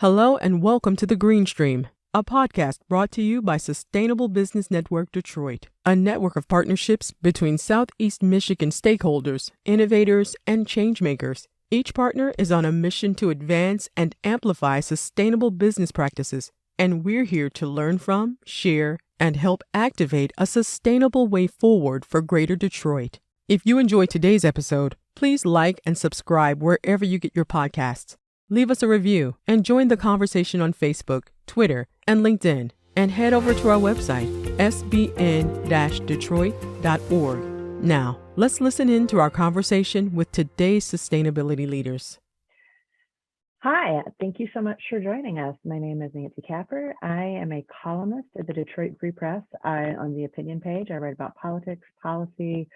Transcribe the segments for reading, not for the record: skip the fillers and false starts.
Hello and welcome to The Green Stream, a podcast brought to you by Sustainable Business Network Detroit, a network of partnerships between Southeast Michigan stakeholders, innovators, and changemakers. Each partner is on a mission to advance and amplify sustainable business practices, and we're here to learn from, share, and help activate a sustainable way forward for Greater Detroit. If you enjoyed today's episode, please like and subscribe wherever you get your podcasts. Leave us a review and join the conversation on Facebook, Twitter, and LinkedIn. And head over to our website, sbn-detroit.org. Now, let's listen in to our conversation with today's sustainability leaders. Hi, thank you so much for joining us. My name is Nancy Kaffer. I am a columnist at the Detroit Free Press. On the opinion page, I write about politics, policy,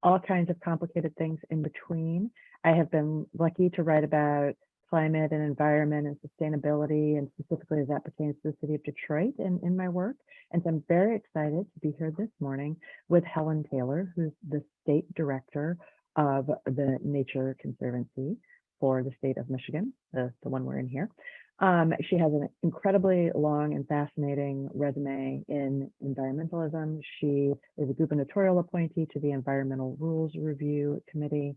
all kinds of complicated things in between. I have been lucky to write about climate and environment and sustainability, and specifically as that pertains to the city of Detroit in my work. And so I'm very excited to be here this morning with Helen Taylor, who's the state director of the Nature Conservancy for the state of Michigan, the one we're in here. She has an incredibly long and fascinating resume in environmentalism. She is a gubernatorial appointee to the Environmental Rules Review Committee.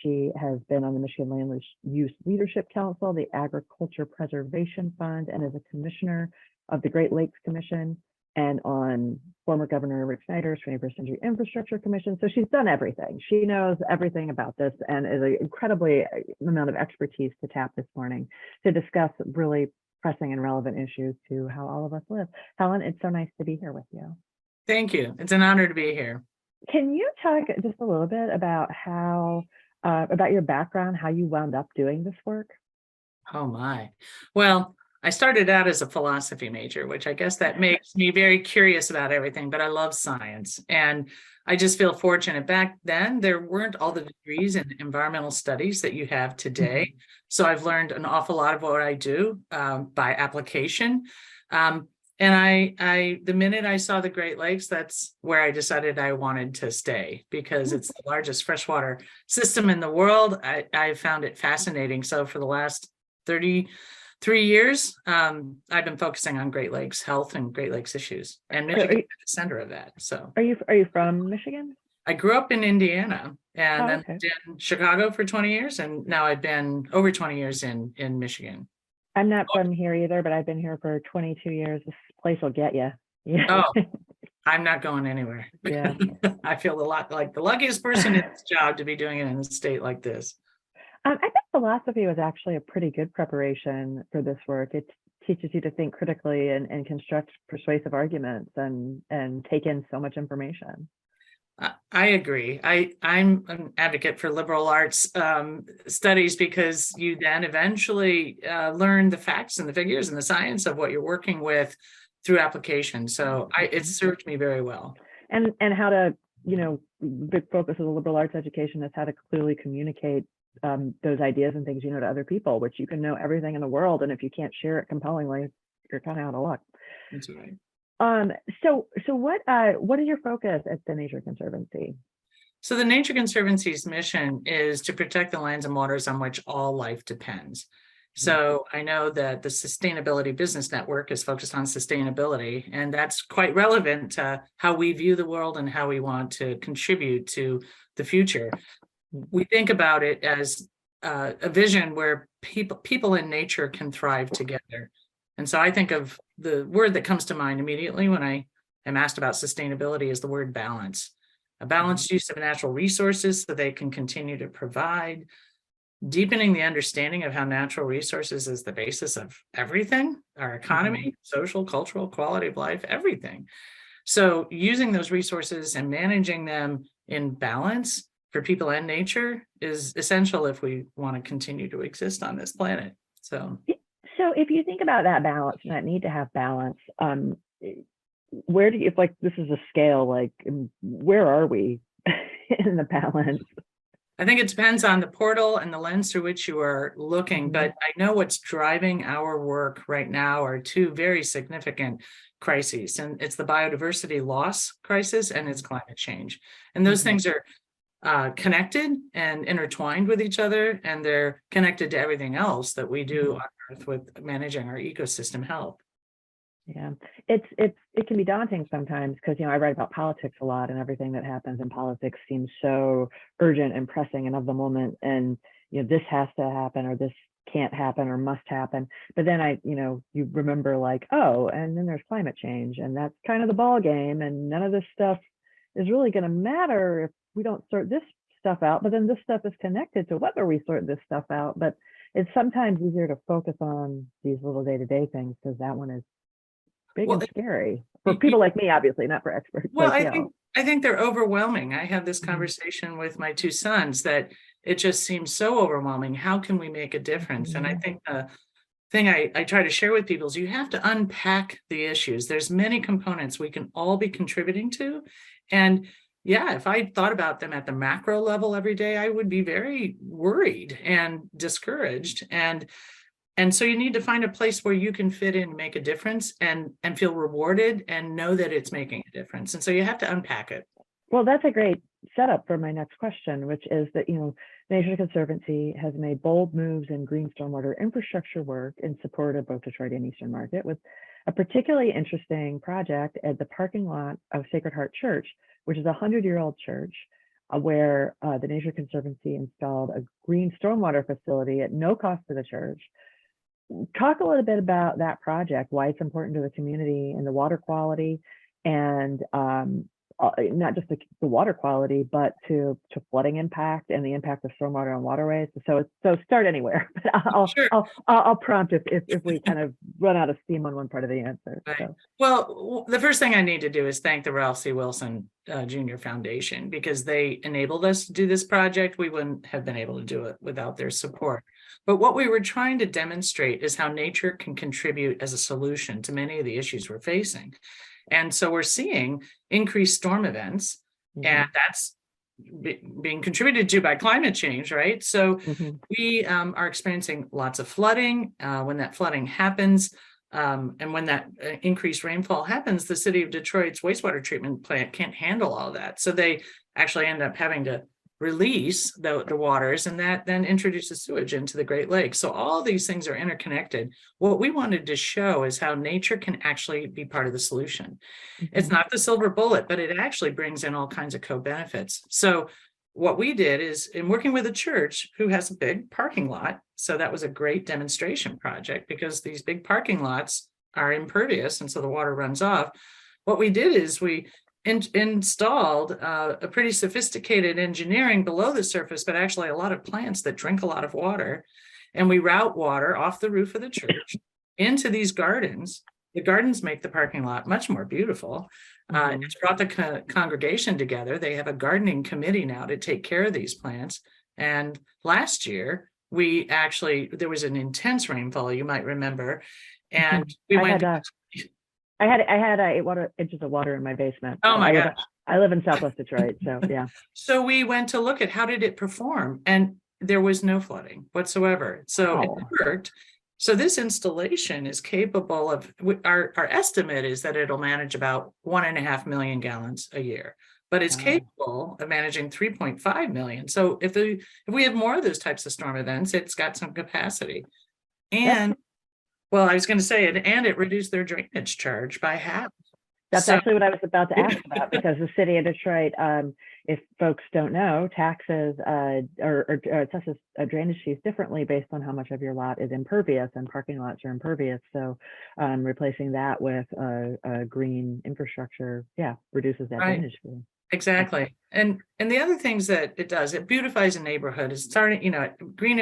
She has been on the Michigan Land Use Leadership Council, the Agriculture Preservation Fund, and is a commissioner of the Great Lakes Commission and on former Governor Rick Snyder's 21st Century Infrastructure Commission. So she's done everything. She knows everything about this and is an incredibly amount of expertise to tap this morning to discuss really pressing and relevant issues to how all of us live. Helen, it's so nice to be here with you. Thank you. It's an honor to be here. Can you talk just a little bit about about your background, how you wound up doing this work? Oh my. Well, I started out as a philosophy major, which I guess that makes me very curious about everything, but I love science. And I just feel fortunate. Back then, there weren't all the degrees in environmental studies that you have today. Mm-hmm. So I've learned an awful lot of what I do by application. And I, the minute I saw the Great Lakes, that's where I decided I wanted to stay because it's the largest freshwater system in the world. I found it fascinating. So for the last 33 years, I've been focusing on Great Lakes health and Great Lakes issues, and Michigan is the center of that. So are you from Michigan? I grew up in Indiana and then okay. in Chicago for 20 years, and now I've been over 20 years in Michigan. I'm not from here either, but I've been here for 22 years. This place will get you. Yeah. Oh, I'm not going anywhere. Yeah. I feel a lot like the luckiest person in this job to be doing it in a state like this. I think philosophy was actually a pretty good preparation for this work. It teaches you to think critically and construct persuasive arguments and take in so much information. I agree. I'm an advocate for liberal arts studies because you then eventually learn the facts and the figures and the science of what you're working with through application. So it served me very well. And how to, big focus of the liberal arts education is how to clearly communicate those ideas and things, to other people, which you can know everything in the world. And if you can't share it compellingly, you're kind of out of luck. That's right. So what is your focus at the Nature Conservancy? So the Nature Conservancy's mission is to protect the lands and waters on which all life depends. So I know that the Sustainability Business Network is focused on sustainability, and that's quite relevant to how we view the world and how we want to contribute to the future. We think about it as a vision where people in nature can thrive together. And so I think of the word that comes to mind immediately when I am asked about sustainability is the word balance. A balanced use of natural resources so they can continue to provide, deepening the understanding of how natural resources is the basis of everything, our economy, social, cultural, quality of life, everything. So using those resources and managing them in balance for people and nature is essential if we want to continue to exist on this planet. So if you think about that balance and that need to have balance, where do you, if this is a scale, where are we in the balance? I think it depends on the portal and the lens through which you are looking, but I know what's driving our work right now are two very significant crises, and it's the biodiversity loss crisis and it's climate change. And those things are connected and intertwined with each other, and they're connected to everything else that we do on Earth with managing our ecosystem health. Yeah, it can be daunting sometimes because, I write about politics a lot, and everything that happens in politics seems so urgent and pressing and of the moment, and this has to happen, or this can't happen, or must happen. But then you remember, like, oh, and then there's climate change, and that's kind of the ball game, and none of this stuff is really going to matter if we don't sort this stuff out. But then this stuff is connected to whether we sort this stuff out. But it's sometimes easier to focus on these little day-to-day things, because that one is big and scary for people like me, obviously, not for experts. Well, like, I think they're overwhelming. I had this conversation with my two sons that it just seems so overwhelming. How can we make a difference? And I think the thing I try to share with people is you have to unpack the issues. There's many components we can all be contributing to. And yeah, if I thought about them at the macro level every day, I would be very worried and discouraged. And so you need to find a place where you can fit in and make a difference and feel rewarded and know that it's making a difference. And so you have to unpack it. Well, that's a great setup for my next question, which is that, Nature Conservancy has made bold moves in green stormwater infrastructure work in support of both Detroit and Eastern Market, with a particularly interesting project at the parking lot of Sacred Heart Church, which is a 100-year-old church, where the Nature Conservancy installed a green stormwater facility at no cost to the church. Talk a little bit about that project, why it's important to the community and the water quality, and not just the water quality, but to flooding impact and the impact of stormwater on waterways. So start anywhere. But I'll prompt if we kind of run out of steam on one part of the answer. Right. So. Well, the first thing I need to do is thank the Ralph C. Wilson Jr. Foundation, because they enabled us to do this project. We wouldn't have been able to do it without their support. But what we were trying to demonstrate is how nature can contribute as a solution to many of the issues we're facing. And so we're seeing increased storm events, and that's being contributed to by climate change, right? So we are experiencing lots of flooding. When that flooding happens, and when that increased rainfall happens, the city of Detroit's wastewater treatment plant can't handle all that. So they actually end up having to release the waters, and that then introduces sewage into the Great Lakes. So all these things are interconnected. What we wanted to show is how nature can actually be part of the solution. It's not the silver bullet, but it actually brings in all kinds of co-benefits. So what we did is, in working with a church who has a big parking lot, so that was a great demonstration project, because these big parking lots are impervious, and so the water runs off. What we did is we installed a pretty sophisticated engineering below the surface, but actually a lot of plants that drink a lot of water. And we route water off the roof of the church into these gardens. The gardens make the parking lot much more beautiful. It's brought the congregation together. They have a gardening committee now to take care of these plants. And last year, there was an intense rainfall, you might remember. And we I had 8 inches of water in my basement. Oh my gosh. I live in Southwest Detroit, so yeah. So we went to look at how did it perform, and there was no flooding whatsoever. So it worked. So this installation is capable of, our estimate is that it'll manage about 1.5 million gallons a year, but it's capable of managing 3.5 million. So if we have more of those types of storm events, it's got some capacity. And well, I was going to say it, and it reduced their drainage charge by half. That's actually what I was about to ask about, because the city of Detroit, if folks don't know, taxes or assesses drainage fees differently based on how much of your lot is impervious, and parking lots are impervious. So replacing that with a green infrastructure, reduces that drainage fee. Exactly. And the other things that it does, it beautifies a neighborhood. It's starting,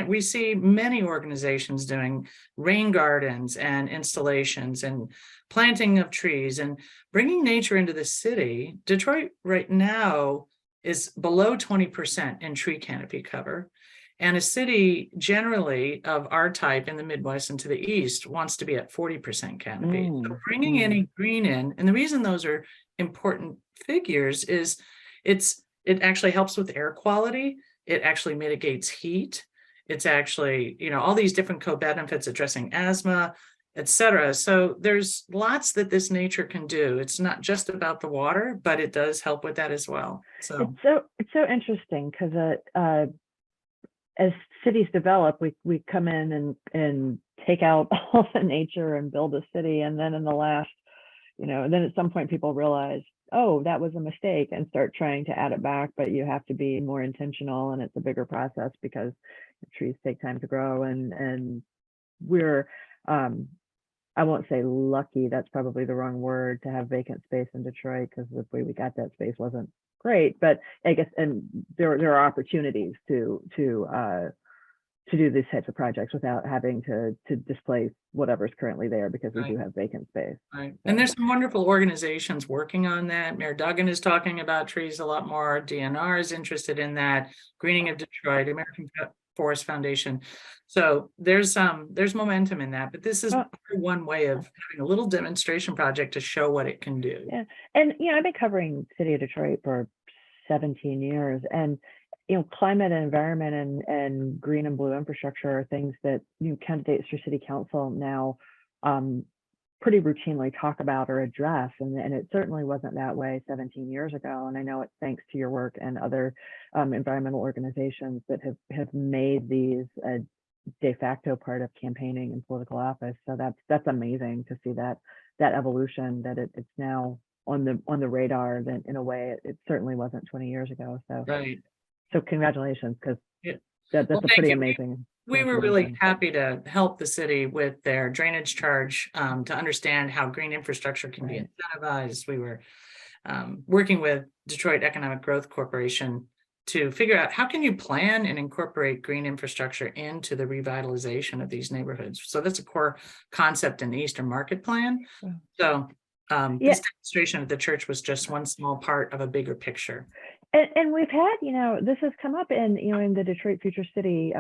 we see many organizations doing rain gardens and installations and planting of trees and bringing nature into the city. Detroit right now is below 20% in tree canopy cover. And a city generally of our type in the Midwest and to the East wants to be at 40% canopy. So bringing any green in, and the reason those are important figures is it actually helps with air quality. It actually mitigates heat. It's actually, all these different co-benefits addressing asthma, etc. So there's lots that this nature can do. It's not just about the water, but it does help with that as well. So It's so interesting because as cities develop, we come in and take out all the nature and build a city, and then in the last, and then at some point people realize, oh, that was a mistake, and start trying to add it back. But you have to be more intentional, and it's a bigger process because trees take time to grow, and we're I won't say lucky, that's probably the wrong word, to have vacant space in Detroit, because the way we got that space wasn't great. But I guess, and there are opportunities to do these types of projects without having to displace whatever's currently there, because we do have vacant space. Right. So. And there's some wonderful organizations working on that. Mayor Duggan is talking about trees a lot more. DNR is interested in that. Greening of Detroit, American Forest Foundation. So there's momentum in that, but this is one way of having a little demonstration project to show what it can do. Yeah, and I've been covering City of Detroit for 17 years, and climate and environment and green and blue infrastructure are things that candidates for city council now pretty routinely talk about or address, and it certainly wasn't that way 17 years ago. And I know it's thanks to your work and other environmental organizations that have made these a de facto part of campaigning and political office. So that's amazing to see that evolution, that it's now on the radar, that in a way it certainly wasn't 20 years ago. So right. So congratulations, because that's well, a pretty amazing. We were really happy to help the city with their drainage charge, to understand how green infrastructure can be incentivized. We were working with Detroit Economic Growth Corporation to figure out how can you plan and incorporate green infrastructure into the revitalization of these neighborhoods. So that's a core concept in the Eastern Market Plan. So this demonstration at the church was just one small part of a bigger picture. And we've had, this has come up in the Detroit Future City.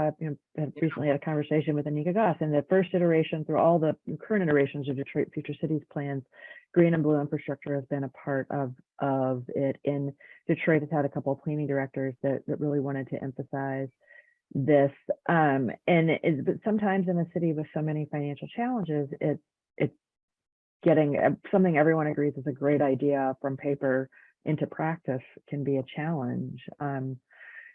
Recently had a conversation with Anika Goss, in the first iteration through all the current iterations of Detroit Future Cities plans. Green and blue infrastructure has been a part of it. In Detroit, has had a couple of planning directors that really wanted to emphasize this. But sometimes in a city with so many financial challenges, it's getting something everyone agrees is a great idea from paper into practice can be a challenge. And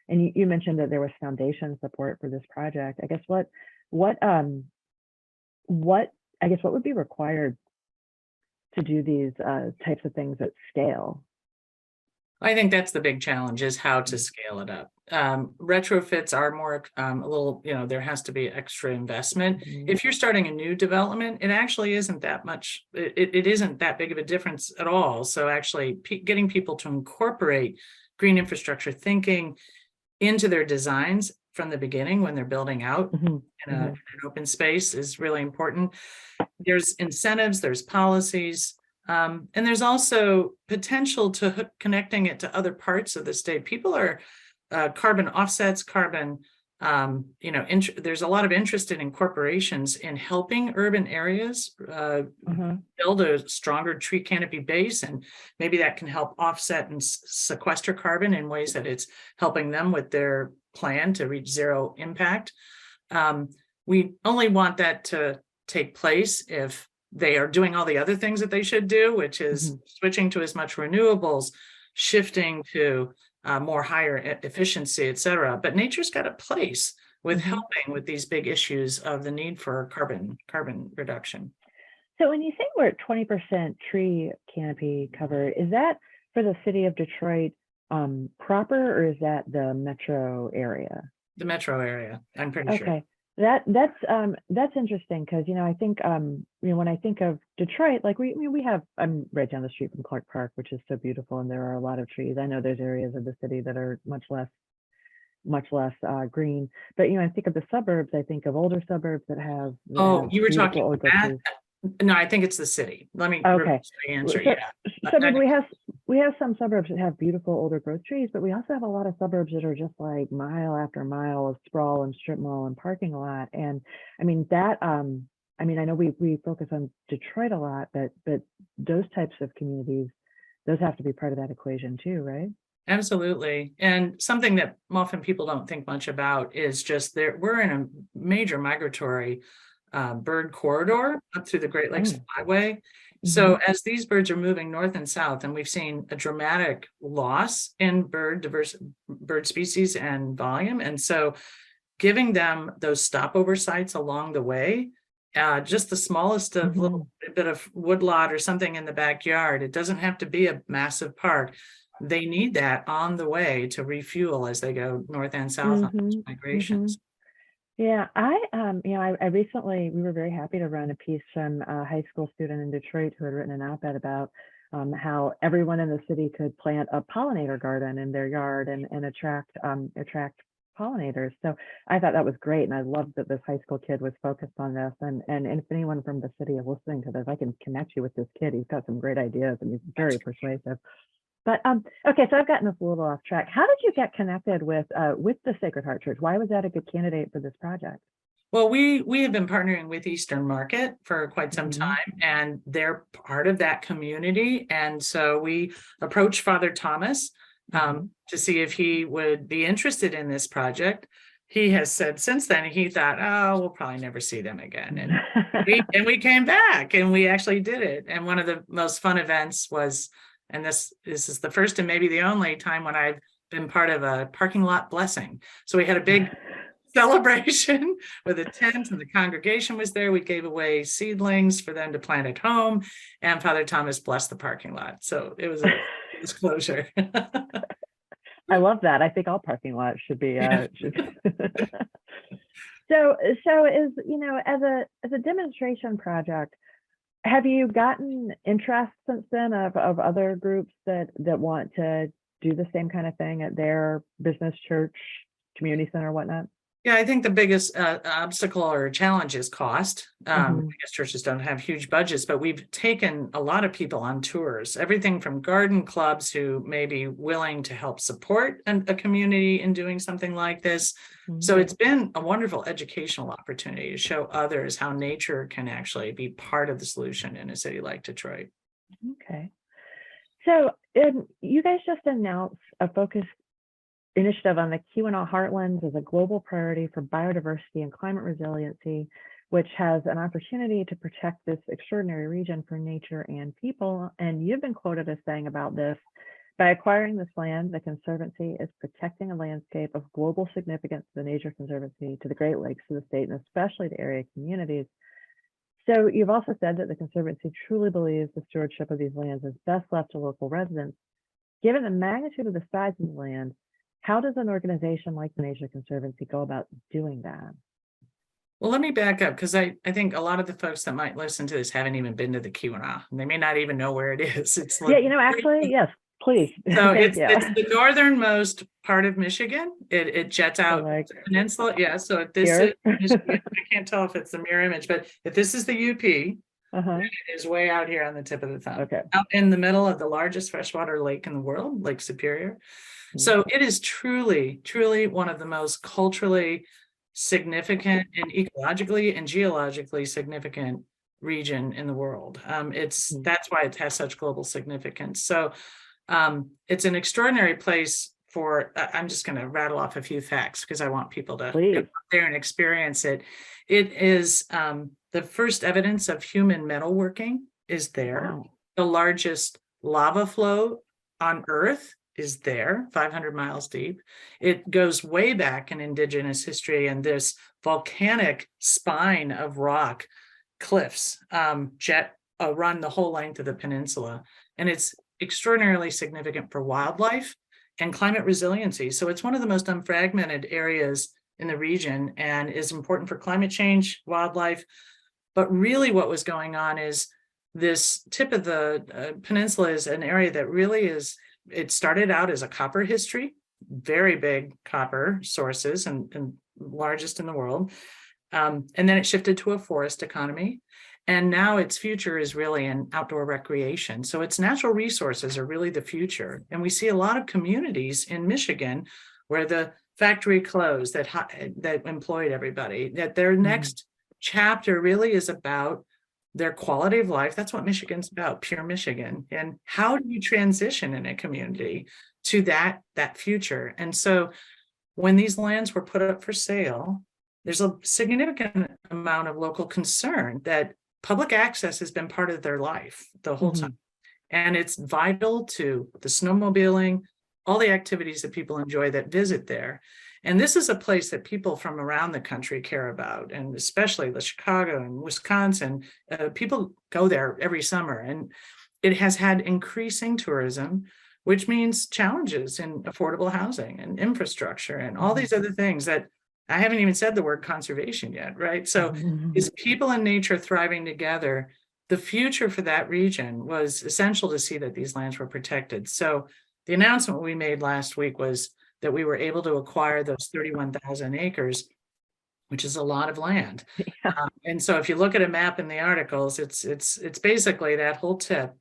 you mentioned that there was foundation support for this project. I guess what would be required to do these types of things at scale? I think that's the big challenge, is how to scale it up. Retrofits are more a little, there has to be extra investment. If you're starting a new development, it actually isn't that much. It isn't that big of a difference at all. So actually getting people to incorporate green infrastructure thinking into their designs from the beginning when they're building out in an open space is really important. There's incentives, there's policies. And there's also potential to connecting it to other parts of the state. People are carbon offsets, there's a lot of interest in corporations in helping urban areas build a stronger tree canopy base, and maybe that can help offset and sequester carbon in ways that it's helping them with their plan to reach zero impact. We only want that to take place if they are doing all the other things that they should do, which is switching to as much renewables, shifting to more higher efficiency, et cetera. But nature's got a place with helping with these big issues of the need for carbon reduction. So when you say we're at 20% tree canopy cover, is that for the city of Detroit proper, or is that the metro area? The metro area, I'm pretty sure. Okay. That's interesting, because I think when I think of Detroit, like we have, I'm right down the street from Clark Park, which is so beautiful, and there are a lot of trees. I know there's areas of the city that are much less green, but I think of the suburbs. I think of older suburbs that have you were talking about that? No, I think it's the city. Let me answer. We have some suburbs that have beautiful older growth trees, but we also have a lot of suburbs that are just like mile after mile of sprawl and strip mall and parking lot. And I mean I know we focus on Detroit a lot, but those types of communities, those have to be part of that equation too, right? Absolutely. And something that often people don't think much about is just we're in a major migratory bird corridor up through the Great Lakes Flyway. Mm-hmm. So as these birds are moving north and south, and we've seen a dramatic loss in bird species and volume. And so giving them those stopover sites along the way, just the smallest of little bit of woodlot or something in the backyard, it doesn't have to be a massive park. They need that on the way to refuel as they go north and south on those migrations. Yeah, I recently, we were very happy to run a piece from a high school student in Detroit who had written an op-ed about how everyone in the city could plant a pollinator garden in their yard and attract pollinators. So I thought that was great, and I loved that this high school kid was focused on this. And if anyone from the city is listening to this, I can connect you with this kid. He's got some great ideas, and he's very persuasive. But okay, so I've gotten us a little off track. How did you get connected with the Sacred Heart Church? Why was that a good candidate for this project? Well, we have been partnering with Eastern Market for quite some time, and they're part of that community. And so we approached Father Thomas to see if he would be interested in this project. He has said since then, he thought, oh, we'll probably never see them again. And we came back and we actually did it. And one of the most fun events was, and this is the first and maybe the only time when I've been part of a parking lot blessing. So we had a big celebration with a tent, and the congregation was there. We gave away seedlings for them to plant at home, and Father Thomas blessed the parking lot. So it was a disclosure. I love that. I think all parking lots should be. So is, as a demonstration project, have you gotten interest since then of other groups that want to do the same kind of thing at their business, church, community center, whatnot? Yeah, I think the biggest obstacle or challenge is cost. I guess churches don't have huge budgets, but we've taken a lot of people on tours, everything from garden clubs who may be willing to help support a community in doing something like this. So it's been a wonderful educational opportunity to show others how nature can actually be part of the solution in a city like Detroit. Okay. So you guys just announced a focus initiative on the Q10 Heartlands as a global priority for biodiversity and climate resiliency, which has an opportunity to protect this extraordinary region for nature and people. And you've been quoted as saying about this, by acquiring this land, the Conservancy is protecting a landscape of global significance to the Nature Conservancy, to the Great Lakes, to the state, and especially to area communities. So you've also said that the Conservancy truly believes the stewardship of these lands is best left to local residents. Given the magnitude of the size of the land, how does an organization like the Nature Conservancy go about doing that? Well, let me back up, because I think a lot of the folks that might listen to this haven't even been to the Q10. And they may not even know where it is. It's actually, yes, please. So it's the northernmost part of Michigan. It jets out the peninsula. Yeah. So if this is Michigan, I can't tell if it's the mirror image, but if this is the UP, it is way out here on the tip of the thumb. Okay. Out in the middle of the largest freshwater lake in the world, Lake Superior. So it is truly, truly one of the most culturally significant and ecologically and geologically significant region in the world. That's why it has such global significance. So it's an extraordinary place for, I'm just going to rattle off a few facts because I want people to go out there and experience it. It is the first evidence of human metalworking is there. Wow. The largest lava flow on Earth is there, 500 miles deep. It goes way back in indigenous history, and this volcanic spine of rock cliffs run the whole length of the peninsula. And it's extraordinarily significant for wildlife and climate resiliency. So it's one of the most unfragmented areas in the region and is important for climate change, wildlife. But really what was going on is this tip of the peninsula is an area that really is, it started out as a copper history, very big copper sources and largest in the world. And then it shifted to a forest economy. And now its future is really in outdoor recreation. So its natural resources are really the future. And we see a lot of communities in Michigan where the factory closed that employed everybody, that their next chapter really is about their quality of life. That's what Michigan's about, pure Michigan. And how do you transition in a community to that future? And so when these lands were put up for sale, there's a significant amount of local concern that public access has been part of their life the whole time. And it's vital to the snowmobiling, all the activities that people enjoy that visit there. And this is a place that people from around the country care about, and especially the Chicago and Wisconsin, people go there every summer. And it has had increasing tourism, which means challenges in affordable housing and infrastructure and all these other things that I haven't even said the word conservation yet, right? So is people and nature thriving together? The future for that region was essential to see that these lands were protected. So the announcement we made last week was that we were able to acquire those 31,000 acres, which is a lot of land. Yeah. And so if you look at a map in the articles, it's basically that whole tip.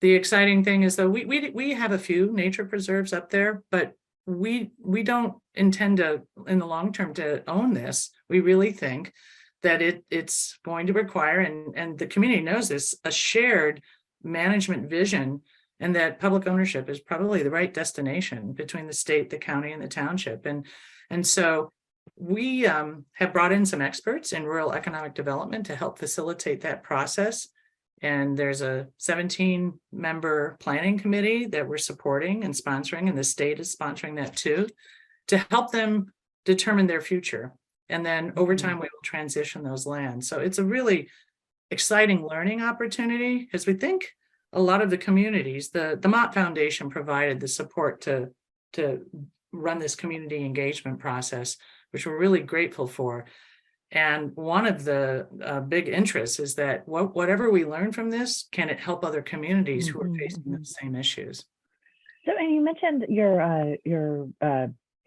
The exciting thing is, though, we have a few nature preserves up there, but we don't intend to, in the long term, to own this. We really think that it's going to require, and the community knows this, a shared management vision, and that public ownership is probably the right destination between the state, the county, and the township. And so we have brought in some experts in rural economic development to help facilitate that process. And there's a 17-member planning committee that we're supporting and sponsoring, and the state is sponsoring that too, to help them determine their future. And then over time, we will transition those lands. So it's a really exciting learning opportunity, because we think a lot of the communities, the Mott Foundation provided the support to run this community engagement process, which we're really grateful for. And one of the big interests is that whatever we learn from this, can it help other communities who are facing the same issues? So, and you mentioned your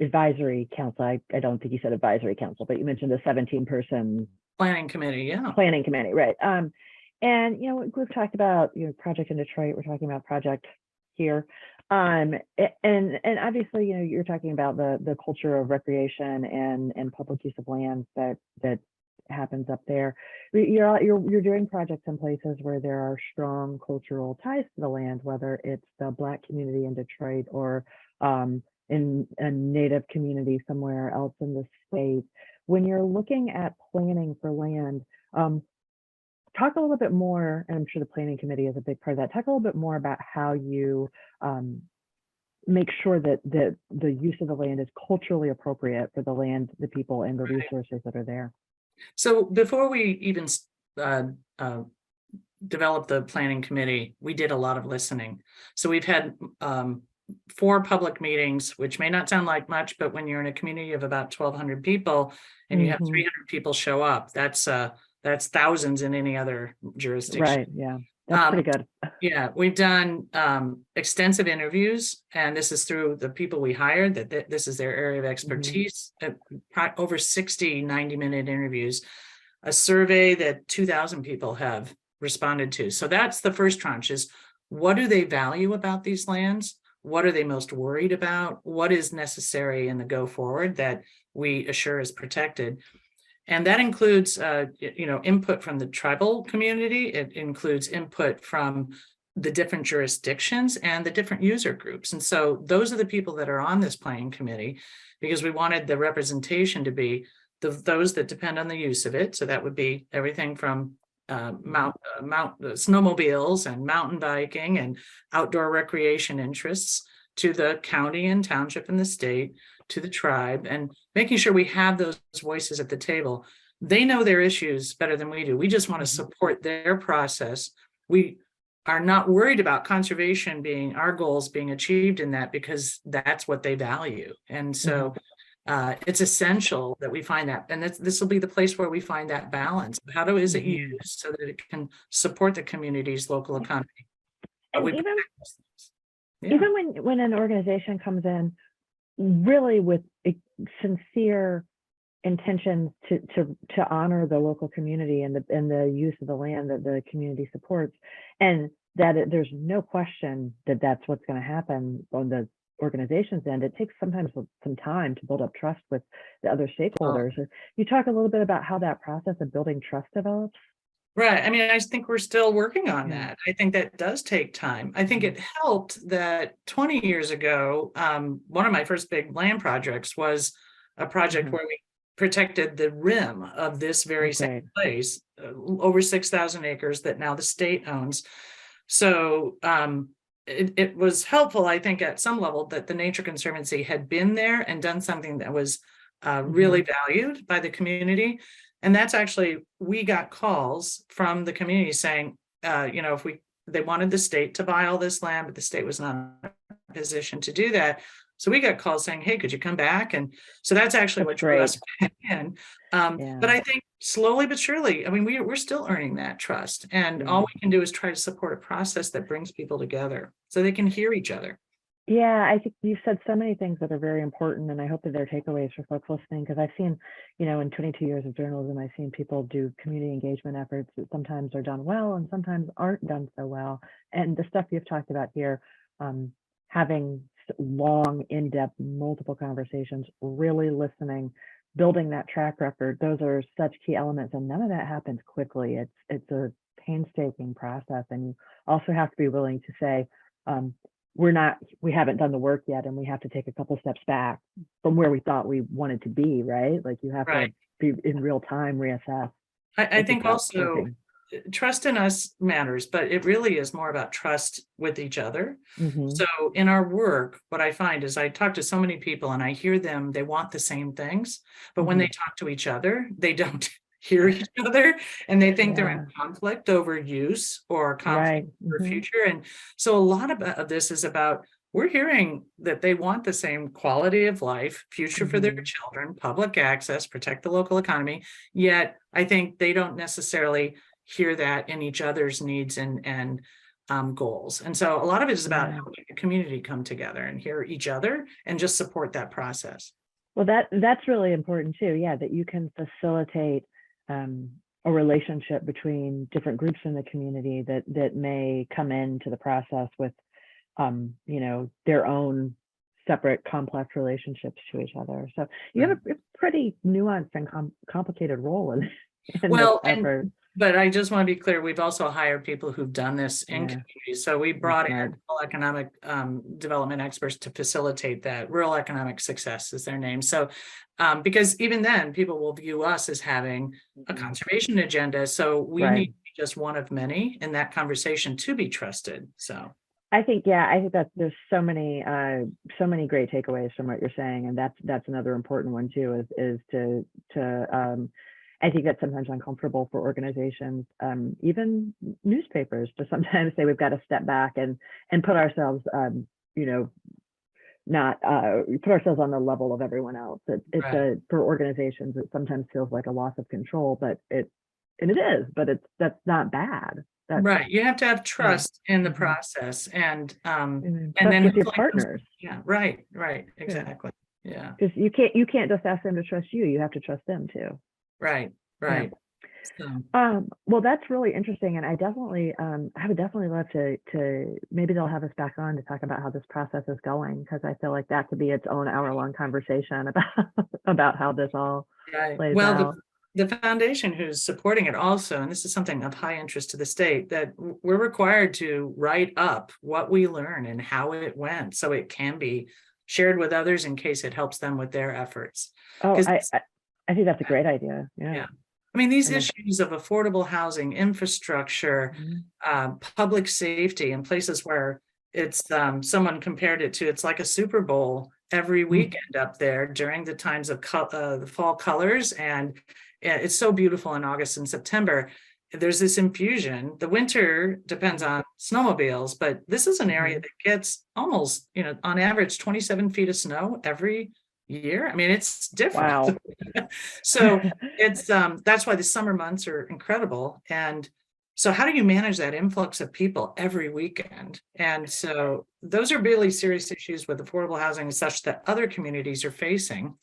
advisory council. I don't think you said advisory council, but you mentioned a 17-person planning committee. Yeah. Planning committee, right. And, we've talked about, project in Detroit, we're talking about project here. And obviously, you're talking about the culture of recreation and public use of land that happens up there. You're doing projects in places where there are strong cultural ties to the land, whether it's the Black community in Detroit or in a Native community somewhere else in the state. When you're looking at planning for land, talk a little bit more, and I'm sure the planning committee is a big part of that. Talk a little bit more about how you make sure that the use of the land is culturally appropriate for the land, the people, and the resources that are there. So before we even developed the planning committee, we did a lot of listening. So we've had 4 public meetings, which may not sound like much, but when you're in a community of about 1,200 people and you have 300 people show up, that's thousands in any other jurisdiction. Right. Yeah. That's pretty good. Yeah, we've done extensive interviews, and this is through the people we hired, that this is their area of expertise, over 60 90-minute interviews, a survey that 2,000 people have responded to. So that's the first tranche, is what do they value about these lands? What are they most worried about? What is necessary in the go forward that we assure is protected? And that includes, input from the tribal community. It includes input from the different jurisdictions and the different user groups. And so those are the people that are on this planning committee, because we wanted the representation to be those that depend on the use of it. So that would be everything from snowmobiles and mountain biking and outdoor recreation interests, to the county and township and the state, to the tribe, and making sure we have those voices at the table. They know their issues better than we do. We just want to support their process. We are not worried about conservation being our goals being achieved in that, because that's what they value. And so it's essential that we find that, and this will be the place where we find that balance. How is it used so that it can support the community's local economy? Even when an organization comes in really with sincere intentions to honor the local community and the use of the land that the community supports, and that there's no question that that's what's going to happen on the organization's end, it takes sometimes some time to build up trust with the other stakeholders. You talk a little bit about how that process of building trust develops? Right. I mean, I think we're still working on that. I think that does take time. I think it helped that 20 years ago, one of my first big land projects was a project where we protected the rim of this very same place, over 6,000 acres that now the state owns. So it was helpful, I think, at some level that the Nature Conservancy had been there and done something that was really valued by the community. And that's actually, we got calls from the community saying, if they wanted the state to buy all this land, but the state was not in a position to do that. So we got calls saying, hey, could you come back? And so that's actually what drew us back in. But I think slowly but surely, I mean, we're still earning that trust. And all we can do is try to support a process that brings people together so they can hear each other. Yeah, I think you've said so many things that are very important, and I hope that they're takeaways for folks listening, because I've seen, in 22 years of journalism, I've seen people do community engagement efforts that sometimes are done well and sometimes aren't done so well. And the stuff you've talked about here, having long, in-depth, multiple conversations, really listening, building that track record, those are such key elements, and none of that happens quickly. It's a painstaking process, and you also have to be willing to say, we haven't done the work yet, and we have to take a couple steps back from where we thought we wanted to be, right? Like you have to be in real time, reassess. I think also trust in us matters, but it really is more about trust with each other. So in our work, what I find is I talk to so many people and I hear them, they want the same things, but when they talk to each other, they don't hear each other, and they think they're in conflict over use or conflict for future. And so a lot of this is about, we're hearing that they want the same quality of life, future for their children, public access, protect the local economy. Yet I think they don't necessarily hear that in each other's needs and goals. And so a lot of it is about how the community come together and hear each other and just support that process. Well, that's really important too. Yeah, that you can facilitate a relationship between different groups in the community that may come into the process with, their own separate complex relationships to each other. So you have a pretty nuanced and complicated role in this effort. But I just want to be clear, we've also hired people who've done this in communities. So we brought in rural economic development experts to facilitate that. Rural economic success is their name. So because even then people will view us as having a conservation agenda. So we need to be just one of many in that conversation to be trusted. So I think that there's so many great takeaways from what you're saying. And that's another important one too, is to I think that's sometimes uncomfortable for organizations, even newspapers, to sometimes say we've got to step back and put ourselves, not put ourselves on the level of everyone else. It's for organizations, it sometimes feels like a loss of control, but it is, but that's not bad. You have to have trust in the process, and then with your partners. Exactly. Because you can't just ask them to trust you have to trust them too. Right. So. Well, that's really interesting, and I would definitely love to maybe they'll have us back on to talk about how this process is going, because I feel like that could be its own hour-long conversation about how this all plays out. The foundation who's supporting it also, and this is something of high interest to the state, that we're required to write up what we learn and how it went, so it can be shared with others in case it helps them with their efforts. I think that's a great idea. Yeah. I mean, these issues of affordable housing, infrastructure, public safety, in places where it's someone compared it to, it's like a Super Bowl every weekend up there during the times of the fall colors, and it's so beautiful in August and September. There's this infusion. The winter depends on snowmobiles, but this is an area that gets almost, on average, 27 feet of snow every year. I mean, it's different. Wow. So it's that's why the summer months are incredible. And so how do you manage that influx of people every weekend? And so those are really serious issues with affordable housing, such that other communities are facing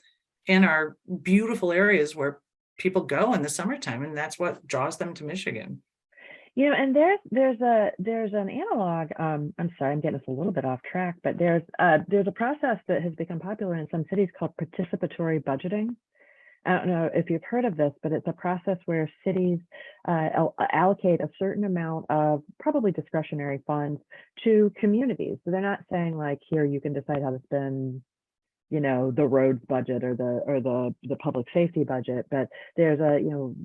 in our beautiful areas where people go in the summertime, and that's what draws them to Michigan. And there's an analog. I'm sorry, I'm getting us a little bit off track, but there's a process that has become popular in some cities called participatory budgeting. I don't know if you've heard of this, but it's a process where cities allocate a certain amount of probably discretionary funds to communities. So they're not saying like, here, you can decide how to spend the roads budget or the public safety budget, but there's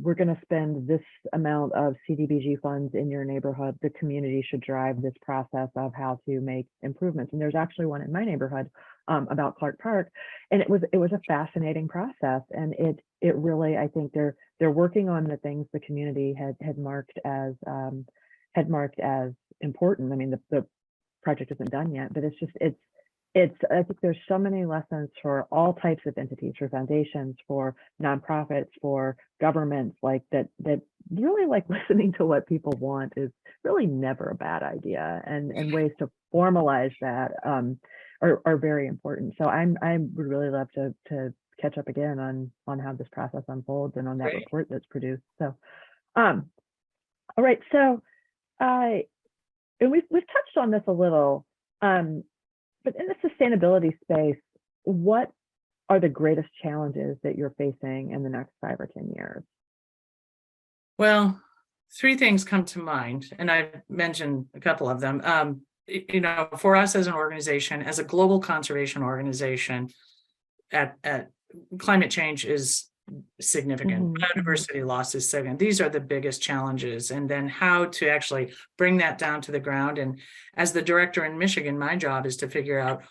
we're going to spend this amount of CDBG funds in your neighborhood. The community should drive this process of how to make improvements. And there's actually one in my neighborhood about Clark Park, and it was a fascinating process. And it really, I think they're working on the things the community had marked as important. I mean, the project isn't done yet, but I think there's so many lessons for all types of entities, for foundations, for nonprofits, for governments, like that really, like, listening to what people want is really never a bad idea, and ways to formalize that are very important. So I would really love to catch up again on how this process unfolds and on that report that's produced. So all right, so and we've touched on this a little, but in the sustainability space, what are the greatest challenges that you're facing in the next 5 or 10 years? Well, 3 things come to mind, and I've mentioned a couple of them. For us as an organization, as a global conservation organization, at climate change is significant. Biodiversity loss is significant. These are the biggest challenges, and then how to actually bring that down to the ground. And as the director in Michigan, my job is to figure out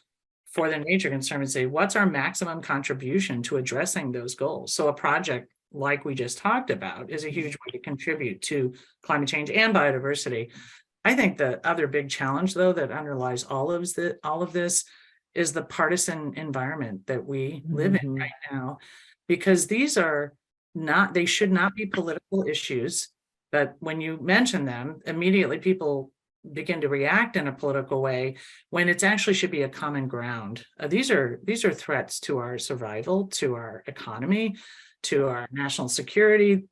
for the Nature Conservancy, what's our maximum contribution to addressing those goals. So a project like we just talked about is a huge way to contribute to climate change and biodiversity. I think the other big challenge, though, that underlies all of this is the partisan environment that we live in right now. Because these they should not be political issues, but when you mention them, immediately people begin to react in a political way when it actually should be a common ground. These are threats to our survival, to our economy, to our national security.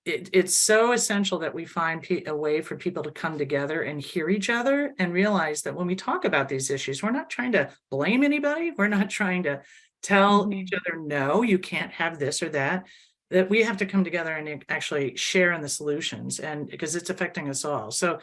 It's so essential that we find a way for people to come together and hear each other and realize that when we talk about these issues, we're not trying to blame anybody. We're not trying to tell each other, no, you can't have this or that we have to come together and actually share in the solutions, and because it's affecting us all. So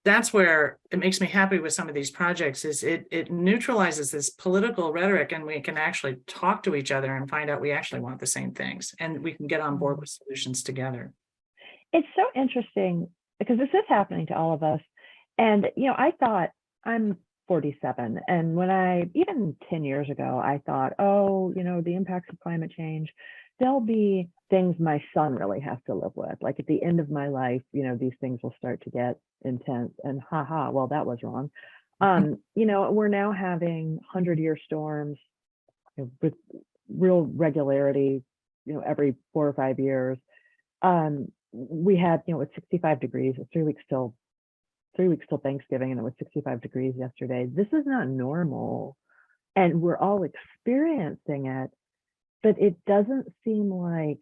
that's where it makes me happy with some of these projects, is it neutralizes this political rhetoric, and we can actually talk to each other and find out we actually want the same things, and we can get on board with solutions together. It's so interesting because this is happening to all of us. And, I thought, I'm 47. And even 10 years ago, I thought, the impacts of climate change, there'll be things my son really has to live with. Like at the end of my life, these things will start to get intense, and well, that was wrong. We're now having 100-year storms with real regularity, every 4 or 5 years. We had, it's 65 degrees, it's 3 weeks till Thanksgiving, and it was 65 degrees yesterday. This is not normal, and we're all experiencing it, but it doesn't seem like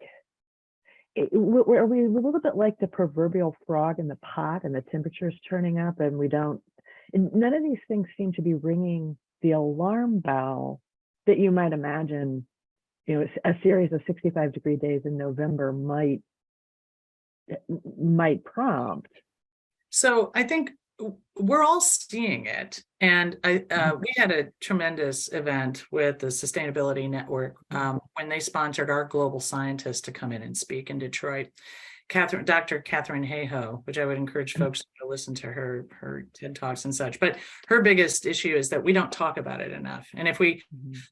we're a little bit like the proverbial frog in the pot, and the temperature's turning up, and none of these things seem to be ringing the alarm bell that you might imagine, a series of 65-degree days in November might prompt. So I think we're all seeing it. And we had a tremendous event with the Sustainability Network when they sponsored our global scientists to come in and speak in Detroit. Dr. Catherine Hayhoe, which I would encourage folks to listen to her TED Talks and such. But her biggest issue is that we don't talk about it enough. And if we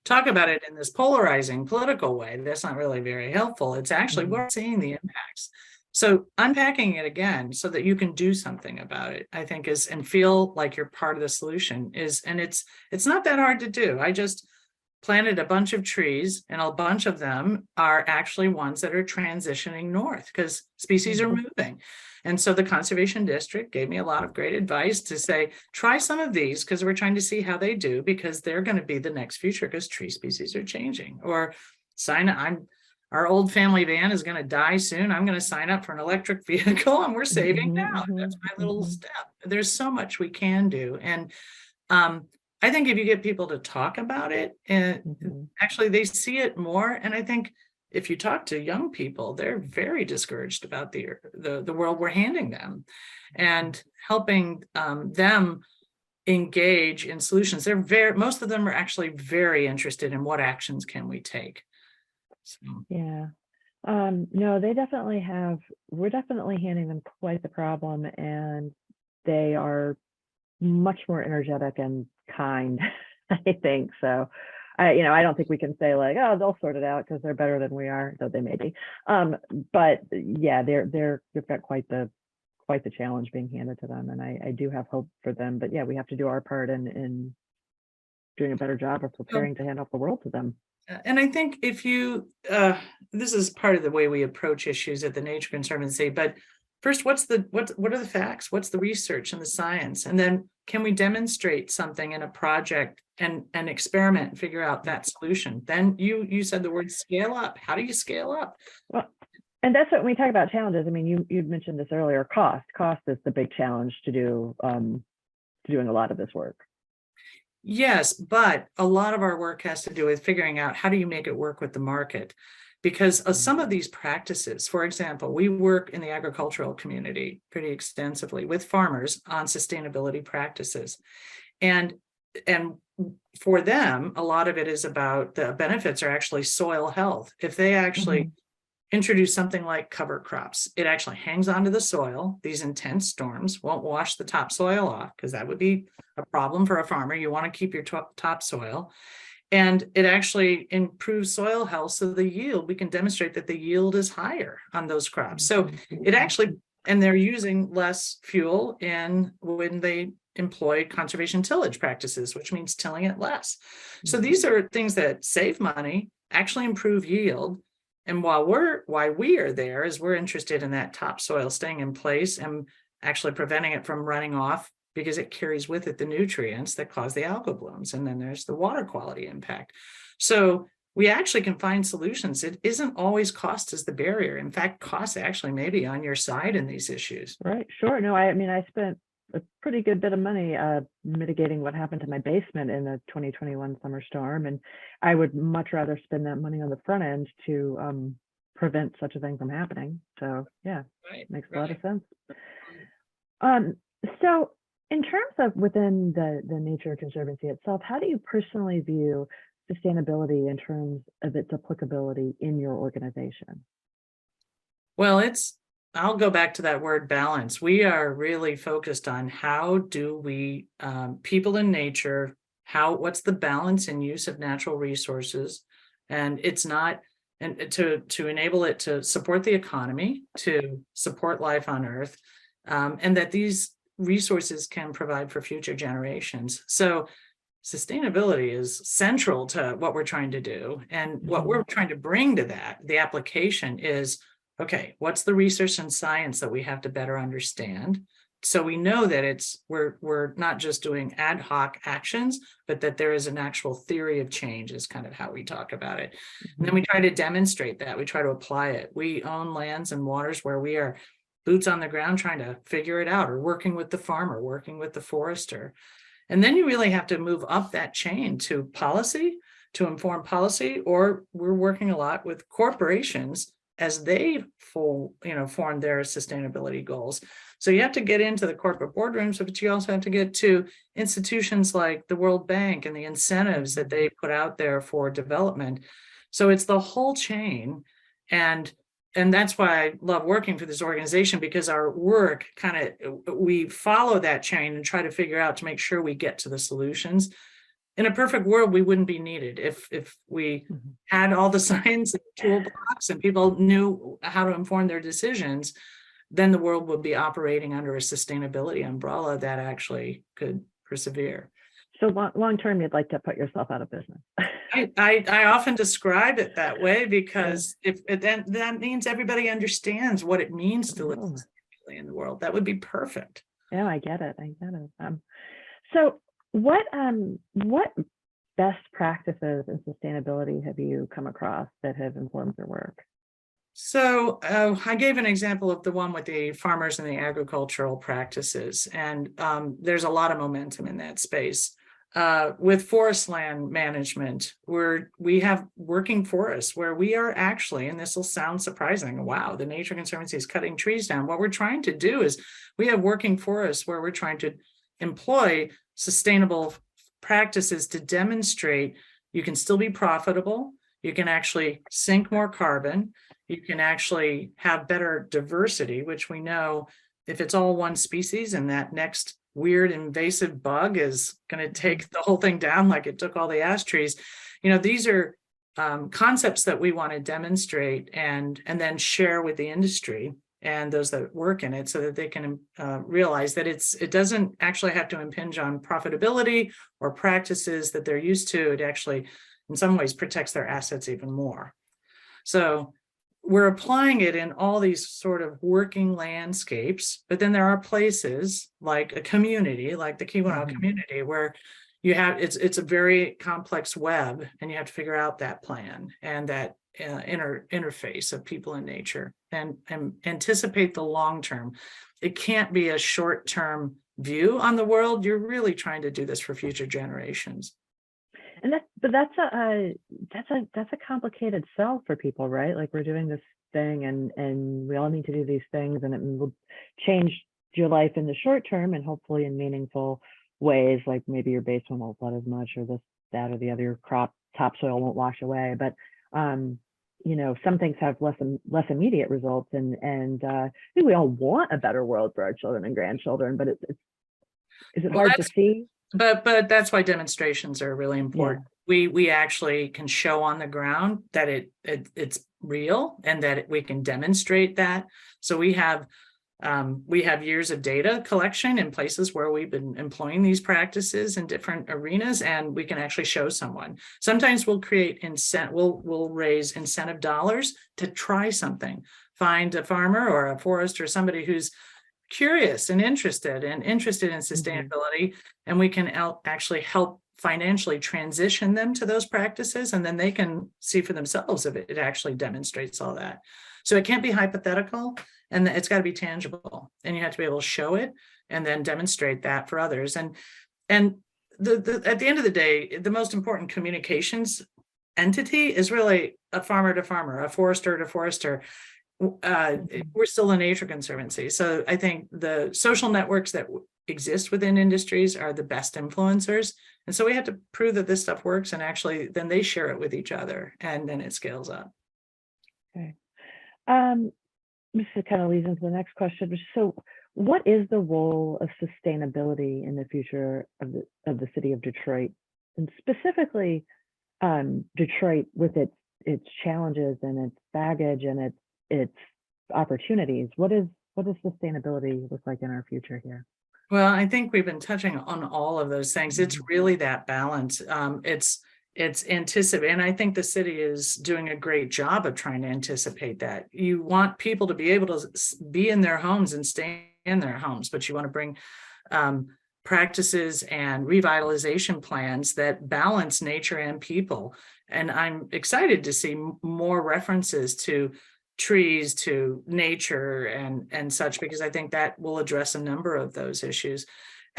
talk about it in this polarizing political way, that's not really very helpful. It's actually, we're seeing the impacts. So unpacking it again so that you can do something about it, I think and feel like you're part of the solution and it's not that hard to do. I just planted a bunch of trees, and a bunch of them are actually ones that are transitioning north because species are moving. And so the Conservation District gave me a lot of great advice to say, try some of these because we're trying to see how they do, because they're going to be the next future because tree species are changing. Or our old family van is going to die soon. I'm going to sign up for an electric vehicle, and we're saving now. That's my little step. There's so much we can do. And I think if you get people to talk about it, and actually they see it more. And I think if you talk to young people, they're very discouraged about the world we're handing them, and helping them engage in solutions. Most of them are actually very interested in what actions can we take. So. Yeah. No, they definitely have, we're definitely handing them quite the problem, and they are much more energetic and kind, I think. So I don't think we can say like, oh, they'll sort it out because they're better than we are, though they may be. But yeah, they've got quite the challenge being handed to them, and I do have hope for them. But yeah, we have to do our part in doing a better job of preparing to hand off the world to them. And I think if you, this is part of the way we approach issues at the Nature Conservancy, but first, what are the facts? What's the research and the science? And then can we demonstrate something in a project and experiment and figure out that solution? Then you said the word scale up. How do you scale up? Well, and that's what when we talk about challenges. I mean, you mentioned this earlier. Cost is the big challenge to doing a lot of this work. Yes, but a lot of our work has to do with figuring out how do you make it work with the market? Because some of these practices, for example, we work in the agricultural community pretty extensively with farmers on sustainability practices. And for them, a lot of it is about the benefits are actually soil health. If they actually introduce something like cover crops, it actually hangs onto the soil. These intense storms won't wash the topsoil off, because that would be a problem for a farmer. You want to keep your topsoil. And it actually improves soil health. So the yield, we can demonstrate that the yield is higher on those crops. So it actually, and they're using less fuel when they employ conservation tillage practices, which means tilling it less. So these are things that save money, actually improve yield. And why we are there is we're interested in that topsoil staying in place and actually preventing it from running off, because it carries with it the nutrients that cause the algal blooms. And then there's the water quality impact. So we actually can find solutions. It isn't always cost is the barrier. In fact, cost actually may be on your side in these issues. Right, sure. No, I mean, I spent a pretty good bit of money mitigating what happened to my basement in the 2021 summer storm. And I would much rather spend that money on the front end to prevent such a thing from happening. So yeah, makes a lot of sense. So in terms of within the Nature Conservancy itself, how do you personally view sustainability in terms of its applicability in your organization? Well, I'll go back to that word balance. We are really focused on how do we, people in nature, what's the balance in use of natural resources? And it's not, and to enable it to support the economy, to support life on Earth, and that these resources can provide for future generations. So sustainability is central to what we're trying to do. And what we're trying to bring to that, the application is, okay, what's the research and science that we have to better understand? So we know that we're not just doing ad hoc actions, but that there is an actual theory of change is kind of how we talk about it. And then we try to demonstrate that, we try to apply it. We own lands and waters where we are boots on the ground trying to figure it out, or working with the farmer, working with the forester. And then you really have to move up that chain to policy, to inform policy, or we're working a lot with corporations as they form their sustainability goals. So you have to get into the corporate boardrooms, but you also have to get to institutions like the World Bank and the incentives that they put out there for development. So it's the whole chain. And that's why I love working for this organization, because our work we follow that chain and try to figure out to make sure we get to the solutions. In a perfect world, we wouldn't be needed if we had all the science and toolbox and people knew how to inform their decisions. Then the world would be operating under a sustainability umbrella that actually could persevere. So long term, you'd like to put yourself out of business. I often describe it that way, because that means everybody understands what it means to live sustainably in the world. That would be perfect. Yeah, I get it. So what best practices in sustainability have you come across that have informed your work? So I gave an example of the one with the farmers and the agricultural practices, and there's a lot of momentum in that space. With forest land management, we have working forests where we are actually, and this will sound surprising, wow, the Nature Conservancy is cutting trees down. What we're trying to do is we have working forests where we're trying to employ sustainable practices to demonstrate you can still be profitable, you can actually sink more carbon, you can actually have better diversity, which we know if it's all one species and that next weird invasive bug is going to take the whole thing down like it took all the ash trees. These are concepts that we want to demonstrate and then share with the industry and those that work in it so that they can realize that it doesn't actually have to impinge on profitability or practices that they're used to. It actually, in some ways, protects their assets even more. So we're applying it in all these sort of working landscapes, but then there are places like a community, like the Q10 community, where you have it's a very complex web, and you have to figure out that plan and that interface of people and nature, and anticipate the long term. It can't be a short term view on the world. You're really trying to do this for future generations. And that's a complicated sell for people, right? Like, we're doing this thing and we all need to do these things, and it will change your life in the short term and hopefully in meaningful ways, like maybe your basement won't flood as much, or this, that, or the other, crop topsoil won't wash away. But some things have less immediate results, and I think we all want a better world for our children and grandchildren, but is it hard to see? But that's why demonstrations are really important. Yeah. We actually can show on the ground that it's real, and that we can demonstrate that. So we have years of data collection in places where we've been employing these practices in different arenas, and we can actually show someone. Sometimes we'll we'll raise incentive dollars to try something. Find a farmer or a forester or somebody who's curious and interested in sustainability, and we can actually help financially transition them to those practices, and then they can see for themselves if it actually demonstrates all that. So it can't be hypothetical, and it's got to be tangible, and you have to be able to show it and then demonstrate that for others. And at the end of the day, the most important communications entity is really a farmer to farmer, a forester to forester. We're still a Nature Conservancy. So I think the social networks that exist within industries are the best influencers. And so we have to prove that this stuff works, and actually then they share it with each other, and then it scales up. Okay. This kind of leads into the next question. So what is the role of sustainability in the future of the city of Detroit, and specifically Detroit with its challenges and its baggage and its opportunities? What does sustainability look like in our future here? Well, I think we've been touching on all of those things. It's really that balance. It's anticipate, and I think the city is doing a great job of trying to anticipate that. You want people to be able to be in their homes and stay in their homes, but you want to bring practices and revitalization plans that balance nature and people. And I'm excited to see more references to trees, to nature and such, because I think that will address a number of those issues.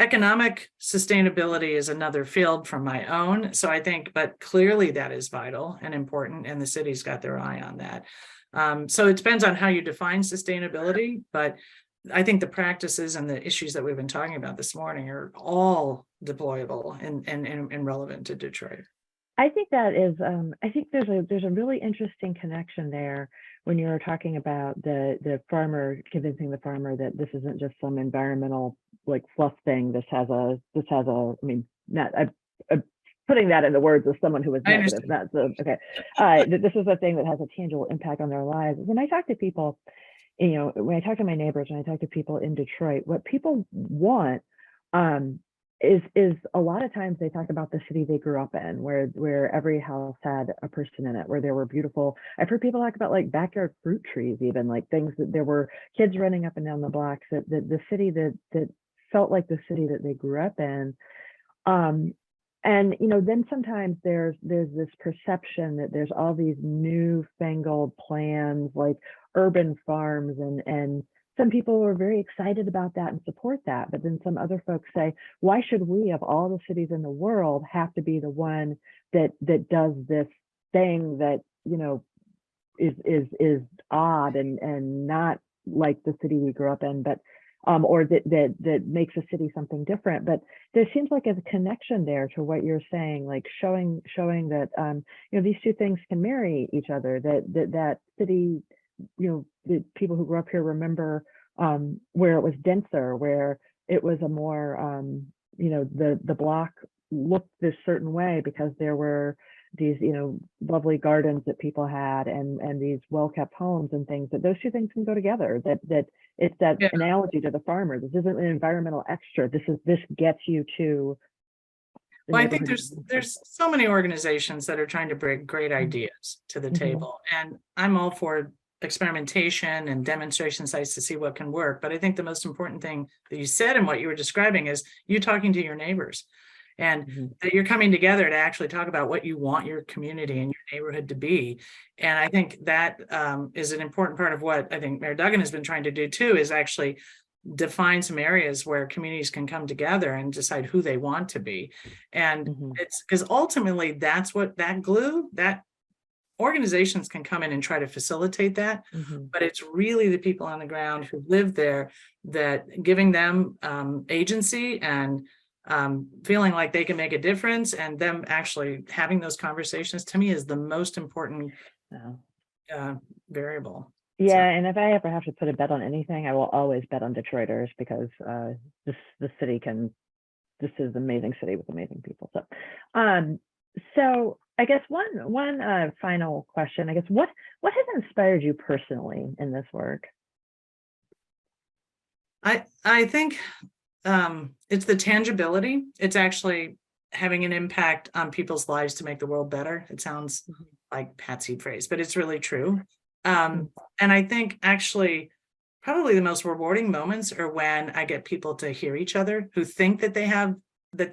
Economic sustainability is another field from my own. So I think, but clearly that is vital and important, and the city's got their eye on that. So it depends on how you define sustainability, but I think the practices and the issues that we've been talking about this morning are all deployable and relevant to Detroit. I think that is, I think there's a really interesting connection there when you're talking about the farmer, convincing the farmer that this isn't just some environmental like fluff thing. This has a, I mean, not, I'm putting that in the words of someone who was negative. That's okay. This is a thing that has a tangible impact on their lives. When I talk to people, when I talk to my neighbors, when I talk to people in Detroit, what people want, is a lot of times they talk about the city they grew up in, where every house had a person in it, where there were beautiful, I've heard people talk about like backyard fruit trees, even like things that there were kids running up and down the blocks, that the city that felt like the city that they grew up in. And then sometimes there's this perception that there's all these newfangled plans like urban farms, and some people are very excited about that and support that. But then some other folks say, why should we, of all the cities in the world, have to be the one that does this thing that, is odd and not like the city we grew up in? But or that makes a city something different. But there seems like a connection there to what you're saying, like showing that these two things can marry each other. That city, the people who grew up here remember where it was denser, where it was a more the block looked this certain way because there were these lovely gardens that people had and these well-kept homes and things. That those two things can go together. That it's that analogy to the farmer. This isn't an environmental extra. This gets you to the Well, I think neighborhood. there's so many organizations that are trying to bring great ideas to the table, and I'm all for experimentation and demonstration sites to see what can work. But I think the most important thing that you said and what you were describing is you talking to your neighbors, and that you're coming together to actually talk about what you want your community and your neighborhood to be. And I think that is an important part of what I think Mayor Duggan has been trying to do too, is actually define some areas where communities can come together and decide who they want to be. And it's because ultimately that's what that glue, that organizations can come in and try to facilitate that, but it's really the people on the ground who live there that giving them agency and feeling like they can make a difference, and them actually having those conversations, to me, is the most important variable. Yeah, so. And if I ever have to put a bet on anything, I will always bet on Detroiters, because this is an amazing city with amazing people. So I guess one final question, I guess, what has inspired you personally in this work? I think it's the tangibility. It's actually having an impact on people's lives to make the world better. It sounds like Patsy phrase, but it's really true. And I think actually probably the most rewarding moments are when I get people to hear each other, who think that they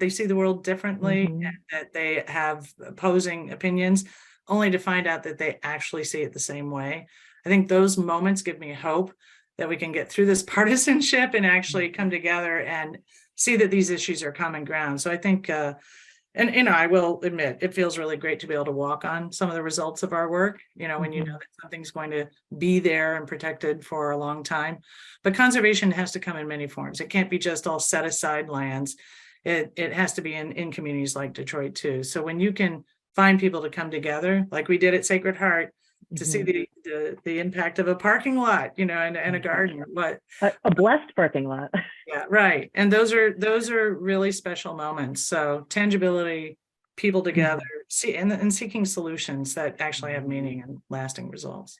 see the world differently, and that they have opposing opinions, only to find out that they actually see it the same way. I think those moments give me hope that we can get through this partisanship and actually come together and see that these issues are common ground. So I think, and I will admit, it feels really great to be able to walk on some of the results of our work, when you know that something's going to be there and protected for a long time. But conservation has to come in many forms. It can't be just all set aside lands. It has to be in communities like Detroit too. So when you can find people to come together, like we did at Sacred Heart, to see the impact of a parking lot, and a garden, but a blessed parking lot. Yeah, right. And those are really special moments. So tangibility, people together, and seeking solutions that actually have meaning and lasting results.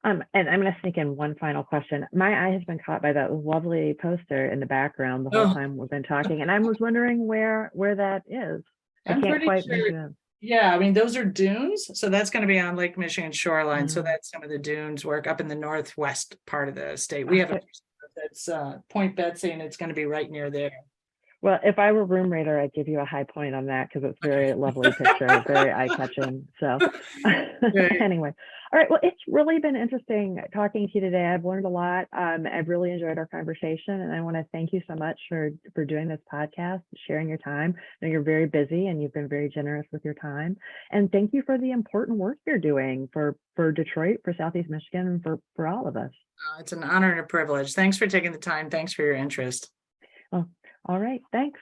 And I'm going to sneak in one final question. My eye has been caught by that lovely poster in the background the whole time we've been talking, and I was wondering where that is. I can't quite make it up. Yeah, I mean, those are dunes. So that's going to be on Lake Michigan shoreline. So that's some of the dunes work up in the northwest part of the state. We have that's Point Betsy, and it's going to be right near there. Well, if I were room rater, I'd give you a high point on that, because it's a very lovely picture, very eye-catching. So anyway, all right. Well, it's really been interesting talking to you today. I've learned a lot. I've really enjoyed our conversation, and I want to thank you so much for doing this podcast, sharing your time. I know you're very busy, and you've been very generous with your time. And thank you for the important work you're doing for Detroit, for Southeast Michigan, and for all of us. It's an honor and a privilege. Thanks for taking the time. Thanks for your interest. Oh, all right. Thanks.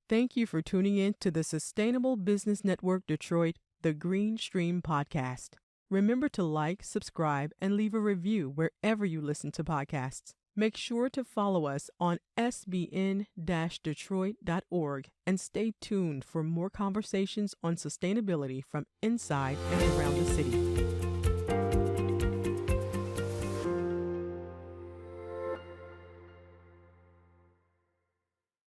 Thank you for tuning in to the Sustainable Business Network Detroit, the Green Stream podcast. Remember to like, subscribe, and leave a review wherever you listen to podcasts. Make sure to follow us on sbn-detroit.org and stay tuned for more conversations on sustainability from inside and around the city.